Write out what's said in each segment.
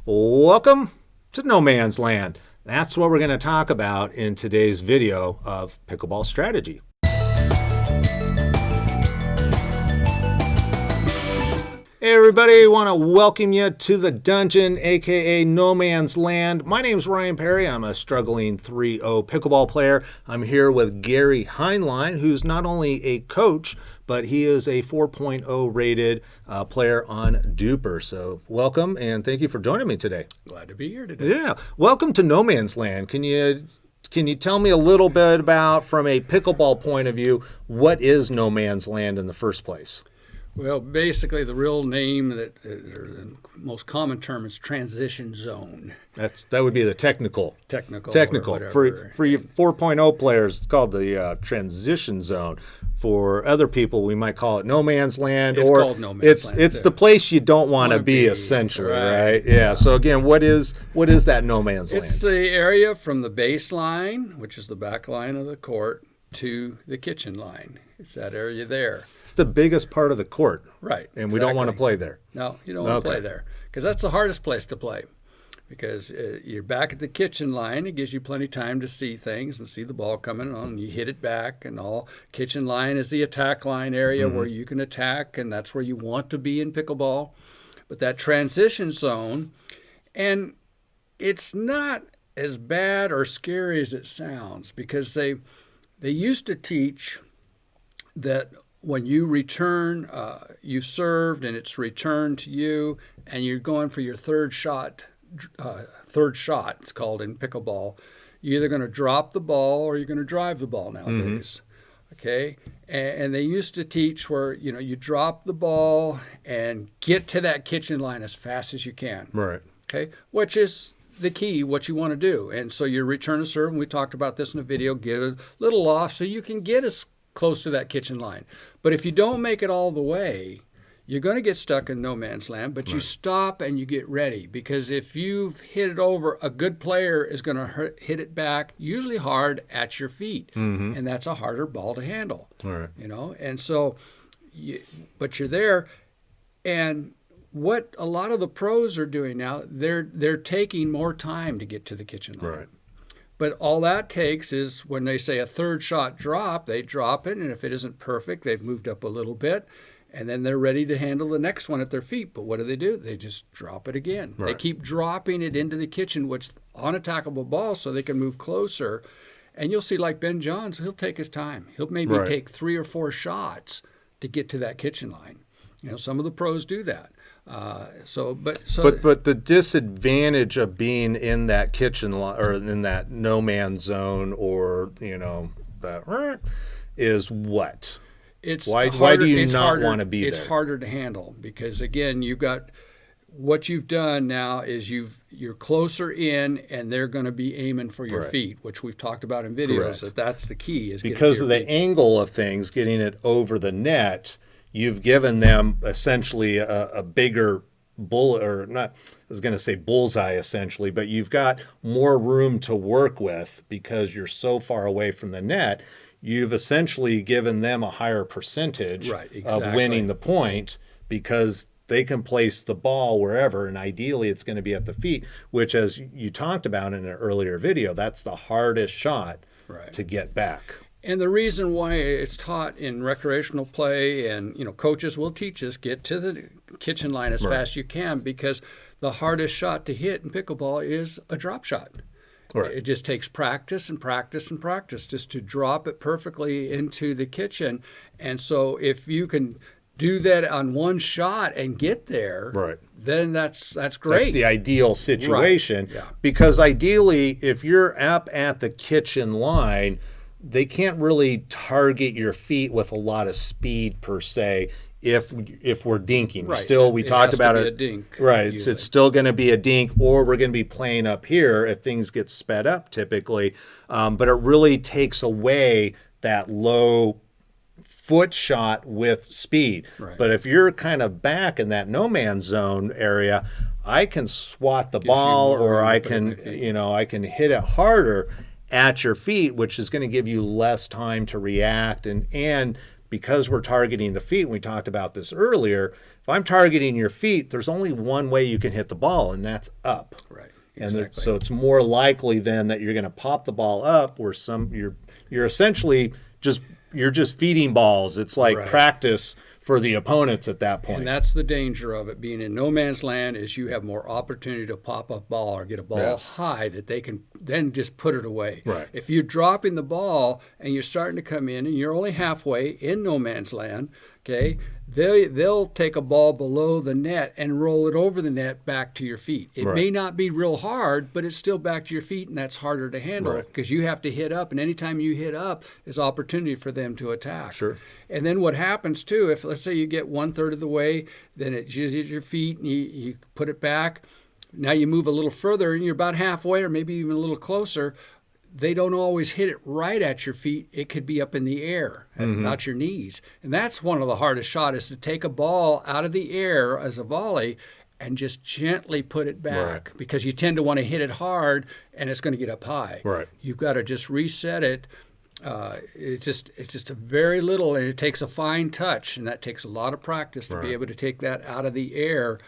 Welcome to No Man's Land. That's what we're going to talk about in today's video of pickleball strategy. Hey everybody, I want to welcome you to the dungeon, aka No Man's Land. My name's Ryan Perry. I'm a struggling 3-0 pickleball player. I'm here with Gary Heinlein, who's not only a coach, but he is a 4.0 rated player on Duper. So welcome and thank you for joining me today. Glad to be here today. Yeah, welcome to No Man's Land. Can you tell me a little bit about, from a pickleball point of view, what is No Man's Land in the first place? Well, basically, the real name or the most common term is transition zone. That would be the technical. Technical. For you 4.0 players, it's called the transition zone. For other people, we might call it no man's land. It's called no man's land. It's the place you don't want to be, essentially, right? Yeah. So again, what is that no man's land? It's the area from the baseline, which is the back line of the court, to the kitchen line. It's that area there. It's the biggest part of the court. Right. And we don't want to play there. No, you don't want to play there because that's the hardest place to play, because you're back at the kitchen line. It gives you plenty of time to see things and see the ball coming on. You hit it back and all. Kitchen line is the attack line area where you can attack, and that's where you want to be in pickleball. But that transition zone, and it's not as bad or scary as it sounds, because they used to teach that when you return, you served and it's returned to you, and you're going for your third shot, it's called in pickleball, you're either going to drop the ball or you're going to drive the ball nowadays. Okay? And they used to teach where, you drop the ball and get to that kitchen line as fast as you can. Right. Okay? Which is the key, what you want to do. And so you return a serve, and we talked about this in a video, get a little off so you can get as close to that kitchen line. But if you don't make it all the way, you're going to get stuck in no man's land, but you stop and you get ready, because if you've hit it over, a good player is going to hit it back, usually hard, at your feet. And that's a harder ball to handle. All right. And so, but you're there, and what a lot of the pros are doing now, they're taking more time to get to the kitchen line. Right. But all that takes is when they say a third shot drop, they drop it, and if it isn't perfect, they've moved up a little bit, and then they're ready to handle the next one at their feet. But what do? They just drop it again. Right. They keep dropping it into the kitchen, which unattackable ball, so they can move closer. And you'll see, like Ben Johns, he'll take his time. He'll maybe take 3 or 4 shots to get to that kitchen line. Some of the pros do that. But the disadvantage of being in that kitchen or in that no man's zone, or that is what? Why do you not want to be there? It's harder to handle because, again, you've got what you've done now is you're closer in, and they're going to be aiming for your feet, which we've talked about in videos. That's the key, is because of the angle of things, getting it over the net. You've given them essentially a bigger bullet, or not, I was going to say bullseye essentially, but you've got more room to work with because you're so far away from the net. You've essentially given them a higher percentage of winning the point, because they can place the ball wherever, and ideally it's going to be at the feet, which, as you talked about in an earlier video, that's the hardest shot to get back. And the reason why it's taught in recreational play, and coaches will teach us, get to the kitchen line as fast as you can, because the hardest shot to hit in pickleball is a drop shot. Right. It just takes practice and practice and practice just to drop it perfectly into the kitchen. And so if you can do that on one shot and get there, then that's great. That's the ideal situation, because ideally, if you're up at the kitchen line, they can't really target your feet with a lot of speed per se. If we're dinking, we talked about it. Dink, it's still going to be a dink, or we're going to be playing up here if things get sped up typically. But it really takes away that low foot shot with speed. But if you're kind of back in that no man's zone area, I can swat the ball, or I can hit it harder at your feet, which is going to give you less time to react and because we're targeting the feet, and we talked about this earlier, if I'm targeting your feet, there's only one way you can hit the ball, and that's up. Right. And Exactly. so it's more likely then that you're going to pop the ball up, where you're essentially just feeding balls. It's like Right. practice for the opponents at that point. And that's the danger of it being in no man's land, is you have more opportunity to pop a ball or get a ball high that they can then just put it away. Right. If you're dropping the ball and you're starting to come in and you're only halfway in no man's land, okay, they'll take a ball below the net and roll it over the net back to your feet. It may not be real hard, but it's still back to your feet, and that's harder to handle because you have to hit up, and anytime you hit up is opportunity for them to attack. Sure. And then what happens too, if let's say you get 1/3 of the way, then it just hits your feet and you put it back. Now you move a little further and you're about halfway or maybe even a little closer. They don't always hit it right at your feet. It could be up in the air at about your knees. And that's one of the hardest shots, is to take a ball out of the air as a volley and just gently put it back, because you tend to want to hit it hard and it's going to get up high. Right. You've got to just reset it. It's just a very little, and it takes a fine touch, and that takes a lot of practice to be able to take that out of the air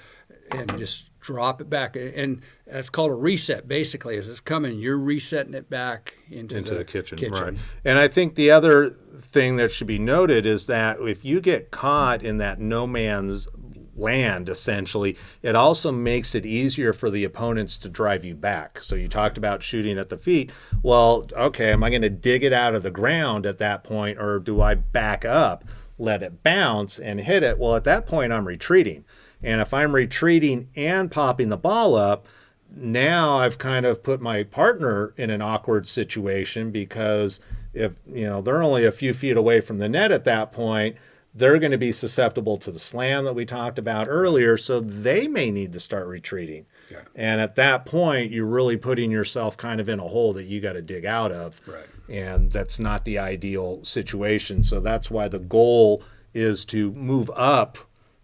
and just drop it back. And that's called a reset, basically. As it's coming, you're resetting it back into the kitchen. Right. And I think the other thing that should be noted is that if you get caught in that no man's land, essentially, it also makes it easier for the opponents to drive you back. So you talked about shooting at the feet. Well, okay, am I going to dig it out of the ground at that point, or do I back up, let it bounce, and hit it? Well, at that point, I'm retreating. And if I'm retreating and popping the ball up, now I've kind of put my partner in an awkward situation, because if they're only a few feet away from the net at that point, they're going to be susceptible to the slam that we talked about earlier, so they may need to start retreating. Yeah. And at that point, you're really putting yourself kind of in a hole that you got to dig out of. Right. And that's not the ideal situation. So that's why the goal is to move up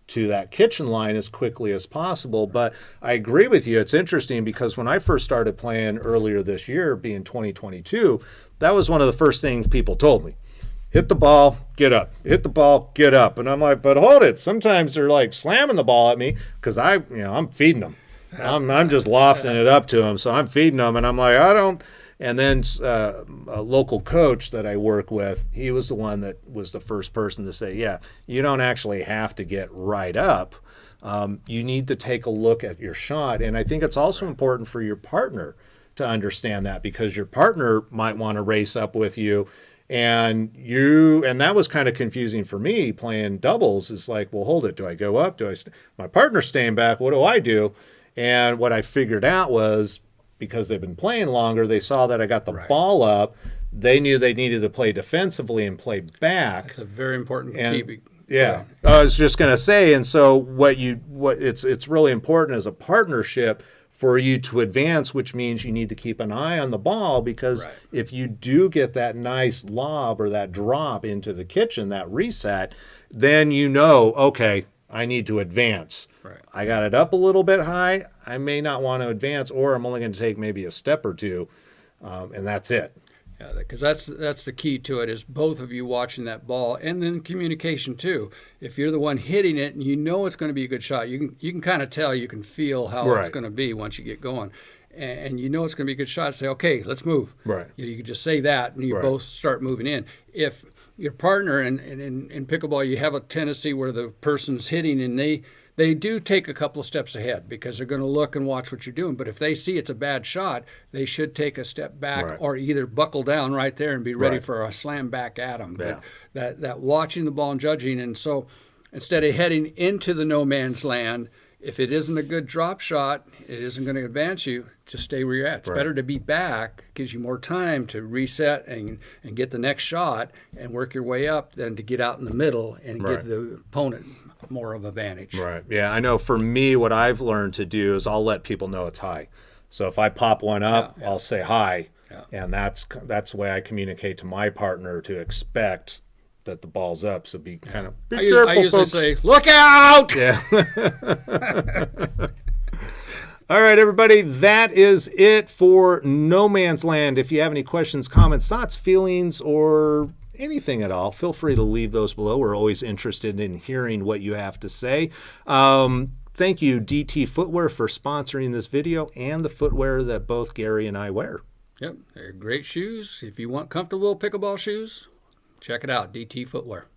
to that kitchen line as quickly as possible. But I agree with you. It's interesting, because when I first started playing earlier this year, being 2022, that was one of the first things people told me. Hit the ball, get up. Hit the ball, get up. And I'm like, but hold it. Sometimes they're like slamming the ball at me, because I'm feeding them. I'm just lofting it up to them. So I'm feeding them, and I'm like, I don't. And then a local coach that I work with, he was the one that was the first person to say, yeah, you don't actually have to get right up. You need to take a look at your shot. And I think it's also important for your partner to understand that, because your partner might want to race up with you. And that was kind of confusing for me playing doubles. It's like, well, hold it. Do I go up? My partner's staying back. What do I do? And what I figured out was, because they've been playing longer, they saw that I got the ball up. They knew they needed to play defensively and play back. That's a very important key. Yeah, I was just going to say, and so it's really important as a partnership for you to advance, which means you need to keep an eye on the ball, because if you do get that nice lob or that drop into the kitchen, that reset, then okay, I need to advance. Right. I got it up a little bit high. I may not want to advance, or I'm only going to take maybe a step or two, and that's it. Yeah, because that's the key to it, is both of you watching that ball, and then communication too. If you're the one hitting it and you know it's going to be a good shot, you can kind of tell, you can feel how it's going to be once you get going, and you know it's going to be a good shot. Say, okay, let's move. Right. You can just say that, and you both start moving in. If your partner, and in pickleball, you have a tendency where the person's hitting and they do take a couple of steps ahead, because they're going to look and watch what you're doing. But if they see it's a bad shot, they should take a step back, or either buckle down right there and be ready for a slam back at them. Yeah. But that watching the ball and judging. And so instead of heading into the no man's land, if it isn't a good drop shot, it isn't going to advance you, just stay where you're at. It's better to be back, gives you more time to reset and get the next shot and work your way up, than to get out in the middle and give the opponent more of an advantage. Right. Yeah, I know for me, what I've learned to do is I'll let people know it's high. So if I pop one up, I'll say hi. Yeah. And that's the way I communicate to my partner to expect that the ball's up. So be careful, I usually say, look out! Yeah. All right, everybody, that is it for No Man's Land. If you have any questions, comments, thoughts, feelings, or anything at all, feel free to leave those below. We're always interested in hearing what you have to say. Thank you, DT Footwear, for sponsoring this video and the footwear that both Gary and I wear. Yep, they're great shoes. If you want comfortable pickleball shoes, check it out, DT Footwear.